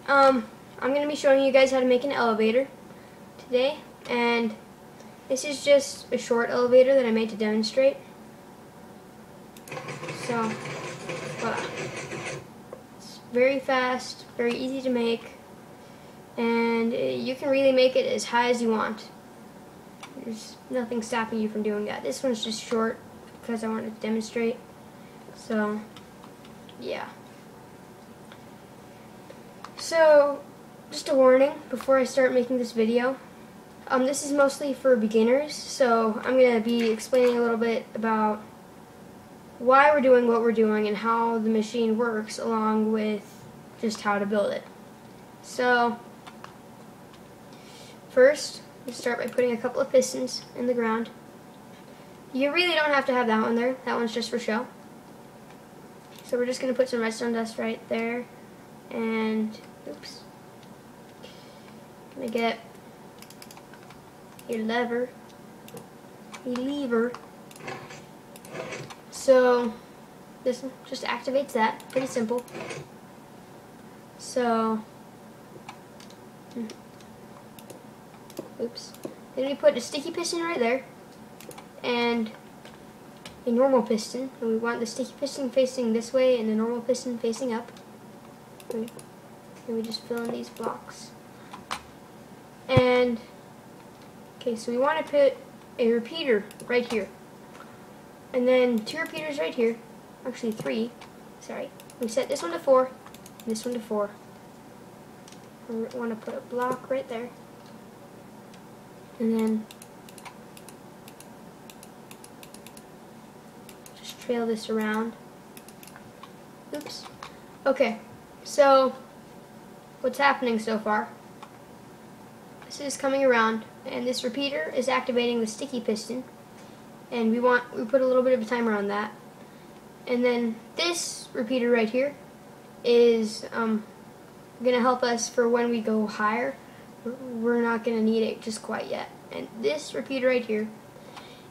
I'm going to be showing you guys how to make an elevator today, and this is just a short elevator that I made to demonstrate. So, voila. It's very fast, very easy to make, and you can really make it as high as you want. There's nothing stopping you from doing that. This one's just short because I wanted to demonstrate. So, yeah. So, just a warning before I start making this video. This is mostly for beginners, so I'm going to be explaining a little bit about why we're doing what we're doing and how the machine works, along with just how to build it. So, first, we start by putting a couple of pistons in the ground. You really don't have to have that one there. That one's just for show. So we're just going to put some redstone dust right there. And, oops. Gonna get a lever. So, this one just activates that. Pretty simple. So, oops. Then we put a sticky piston right there, and a normal piston. And we want the sticky piston facing this way and the normal piston facing up. And we just fill in these blocks. And, okay, so we want to put a repeater right here. And then 2 repeaters right here. Actually 3. Sorry. We set this one to 4, and this one to 4. We want to put a block right there. And then just trail this around. Oops. Okay, so what's happening so far? This is coming around, and this repeater is activating the sticky piston, and we put a little bit of a timer on that. And then this repeater right here is going to help us for when we go higher. We're not going to need it just quite yet. And this repeater right here,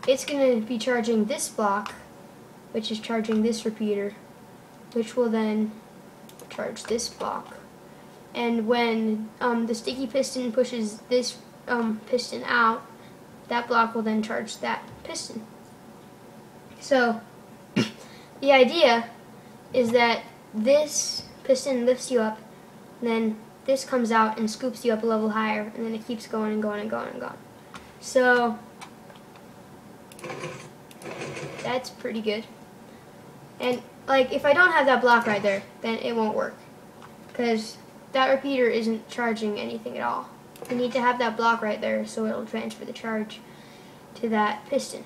it's going to be charging this block, which is charging this repeater, which will then charge this block. And when the sticky piston pushes this piston out, that block will then charge that piston. So the idea is that this piston lifts you up, and then this comes out and scoops you up a level higher, and then it keeps going and going and going and going. So that's pretty good. And like, if I don't have that block right there, then it won't work, because that repeater isn't charging anything at all. You need to have that block right there so it'll transfer the charge to that piston.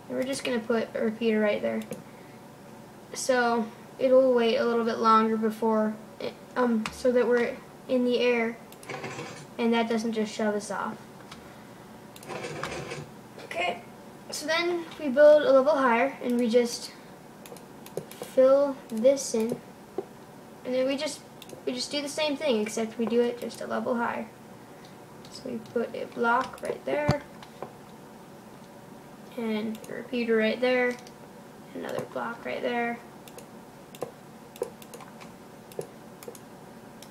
And we're just going to put a repeater right there. So it'll wait a little bit longer before so that we're in the air and that doesn't just shove us off. Okay, so then we build a level higher and we just fill this in, and then we just do the same thing, except we do it just a level higher. So we put a block right there, and a repeater right there, another block right there.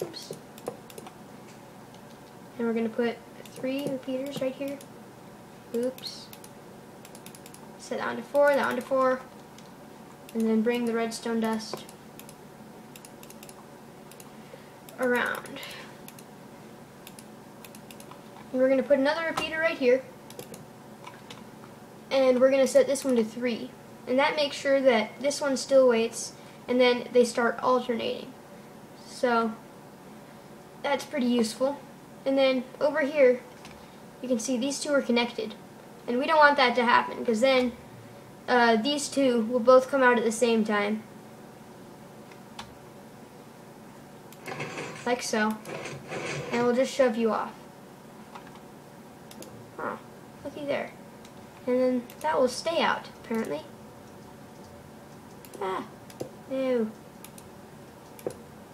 Oops. And we're going to put 3 repeaters right here. Oops. Set that one to 4, that one to 4. And then bring the redstone dust around. And we're going to put another repeater right here. And we're going to set this one to 3. And that makes sure that this one still waits, and then they start alternating. So that's pretty useful. And then over here, you can see these 2 are connected. And we don't want that to happen, because then these 2 will both come out at the same time. Like so. And we'll just shove you off. Oh, looky there. And then that will stay out, apparently. Ah, ew.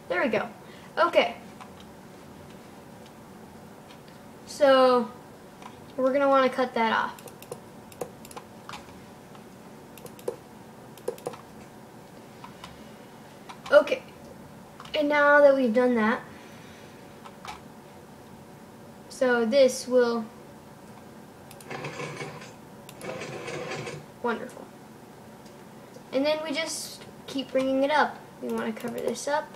There we go. Okay. So, we're going to want to cut that off. Okay. And now that we've done that, so this will, wonderful. And then we just keep bringing it up. We want to cover this up.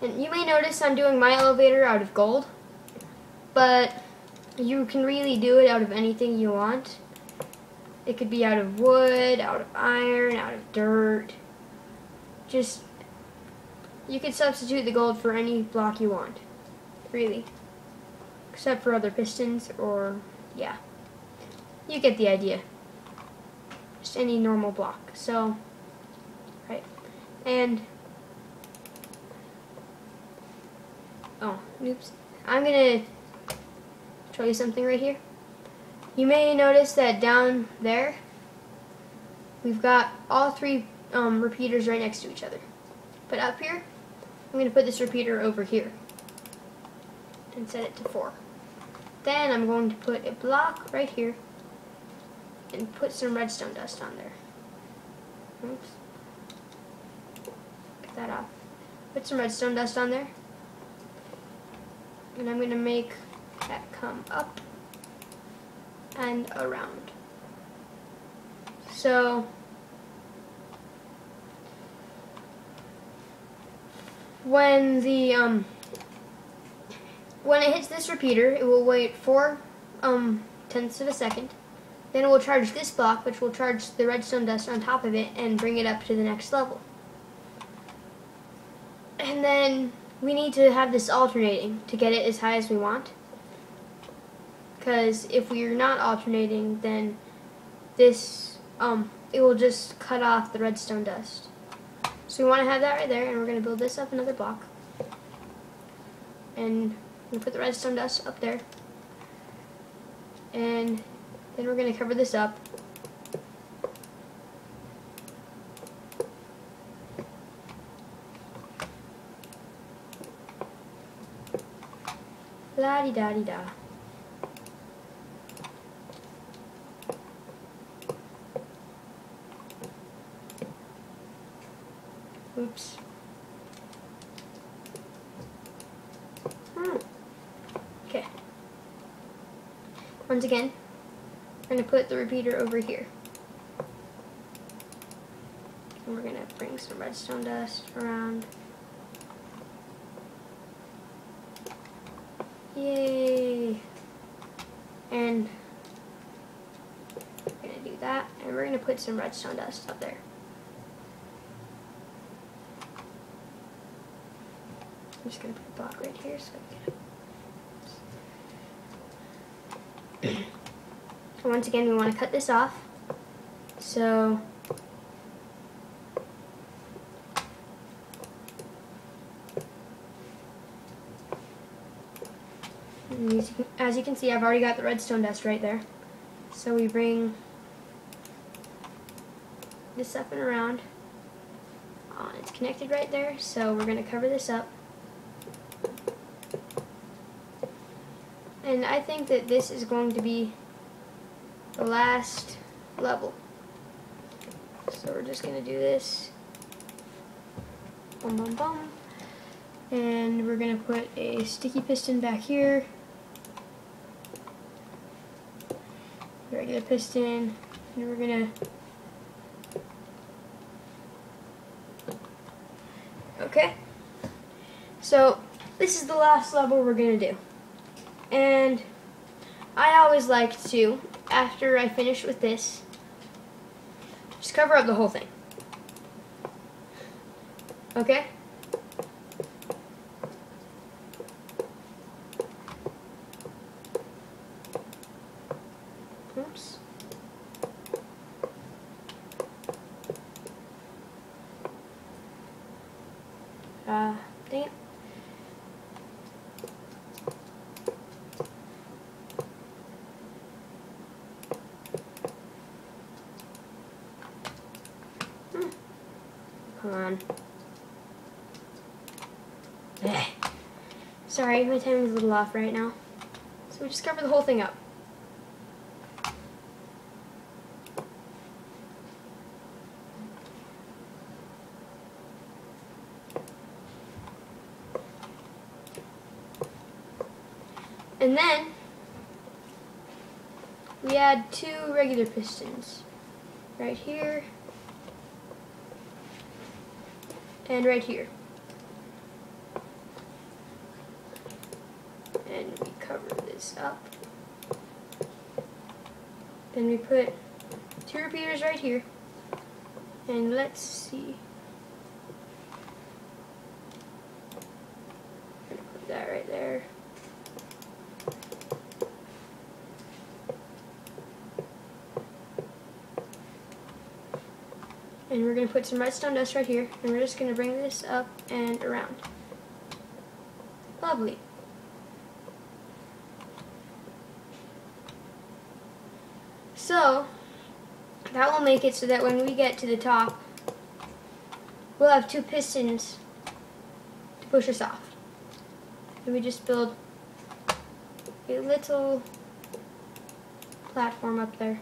And you may notice I'm doing my elevator out of gold, but you can really do it out of anything you want. It could be out of wood, out of iron, out of dirt. Just, you could substitute the gold for any block you want, really. Except for other pistons, or, yeah. You get the idea. Just any normal block. So, right. And, oh, oops. I'm gonna show you something right here. You may notice that down there, we've got all three repeaters right next to each other. But up here, I'm going to put this repeater over here and set it to 4. Then I'm going to put a block right here and put some redstone dust on there. Oops. Get that off. Put some redstone dust on there. And I'm going to make that come up and around. So when it hits this repeater, it will wait 4 tenths of a second. Then it will charge this block, which will charge the redstone dust on top of it and bring it up to the next level. And then we need to have this alternating to get it as high as we want. Because if we're not alternating, then this, it will just cut off the redstone dust. So we want to have that right there, and we're going to build this up another block. And we put the redstone dust up there. And then we're going to cover this up. La-di-da-di-da. Oops. Okay. Once again, we're going to put the repeater over here. And we're going to bring some redstone dust around. Yay! And we're going to do that, and we're going to put some redstone dust up there. I'm just going to put a block right here so I can. Once again, we want to cut this off. So as you can see, I've already got the redstone dust right there. So we bring this up and around. It's connected right there, so we're going to cover this up. And I think that this is going to be the last level. So we're just going to do this. Boom, boom, boom. And we're going to put a sticky piston back here. Regular piston. And we're going to... Okay. So this is the last level we're going to do. And I always like to, after I finish with this, just cover up the whole thing. Okay? Oops. Dang it. come on. Sorry, my timing's a little off right now. So we just cover the whole thing up. And then we add 2 regular pistons. Right here and right here. And we cover this up. Then we put 2 repeaters right here. And let's see. Put that right there. And we're going to put some redstone dust right here, and we're just going to bring this up and around. Lovely. So, that will make it so that when we get to the top, we'll have 2 pistons to push us off. And we just build a little platform up there.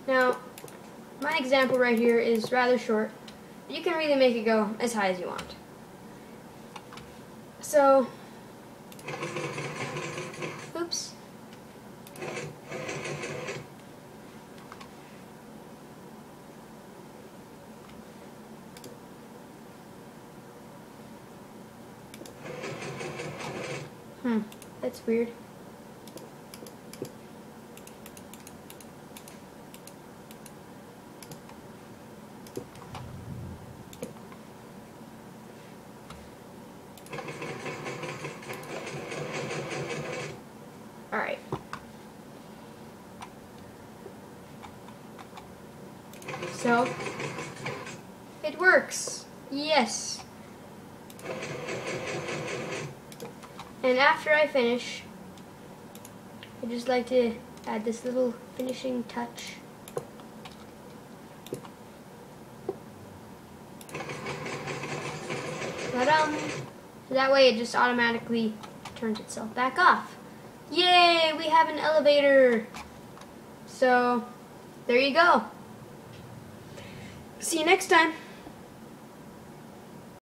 Now, my example right here is rather short. You can really make it go as high as you want. So, oops. That's weird. Alright. So, it works. Yes. And after I finish, I just like to add this little finishing touch. So that way it just automatically turns itself back off. Yay, we have an elevator. So, there you go. See you next time.